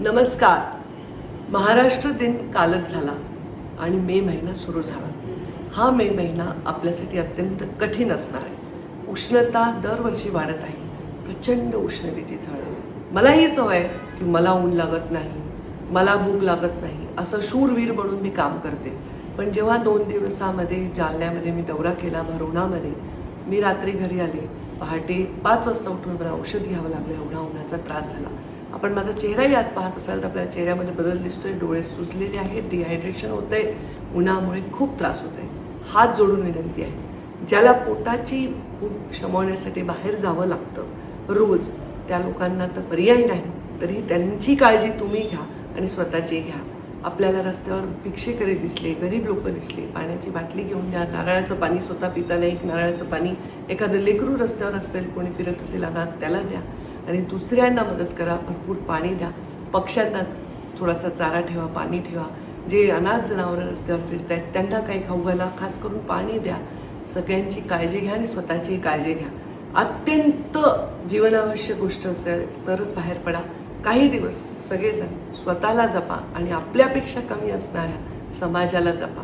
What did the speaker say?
नमस्कार. महाराष्ट्र दिन कालच झाला आणि मे महिना सुरू झाला. हा मे महिना आपल्यासाठी अत्यंत कठीण असणार आहे. उष्णता दरवर्षी वाढत आहे. प्रचंड उष्णतेची झळ. मला ही सवय की मला ऊन लागत नाही, मला भूक लागत नाही, असं शूरवीर म्हणून मी काम करते. पण जेव्हा 2 दिवसामध्ये जालन्यामध्ये मी दौरा केला, भरोणामध्ये, मी रात्री घरी आले. पहाटे 5 वाजता उठून मला औषध घ्यावं लागलं. एवढा उन्हाचा त्रास झाला. आपण माझा चेहराही आज पाहत असाल तर आपल्याला चेहऱ्यामध्ये बदल दिसतोय. डोळे सुजलेले आहेत, डिहायड्रेशन होतंय, उन्हामुळे खूप त्रास होतोय. हात जोडून विनंती आहे, ज्याला पोटाची भूक शमवण्यासाठी बाहेर जावं लागतं रोज, त्या लोकांना तर पर्याय नाही, तरी त्यांची काळजी तुम्ही घ्या आणि स्वतःची घ्या. आपल्याला रस्त्यावर भिक्षेकरी दिसले, गरीब लोक दिसले, पाण्याची बाटली घेऊन द्या. नारळाचं पाणी स्वतः पिताना एक नारळाचं पाणी एखादं लेकरू रस्त्यावर असेल, कोणी फिरत असेल अनाथ, त्याला द्या आणि दुसऱ्यांना मदत करा. भरपूर पाणी द्या. पक्ष्यांना थोडासा चारा ठेवा, पाणी ठेवा. जे अनाथ जनावरं रस्त्यावर फिरत आहेत त्यांना काही खाऊ घाला, खास करून पाणी द्या. सगळ्यांची काळजी घ्या आणि स्वतःची काळजी घ्या. अत्यंत जीवनावश्यक गोष्ट असेल तरच बाहेर पडा. काही दिवस सगळेजण स्वतःला जपा आणि आपल्यापेक्षा कमी असणाऱ्या समाजाला जपा.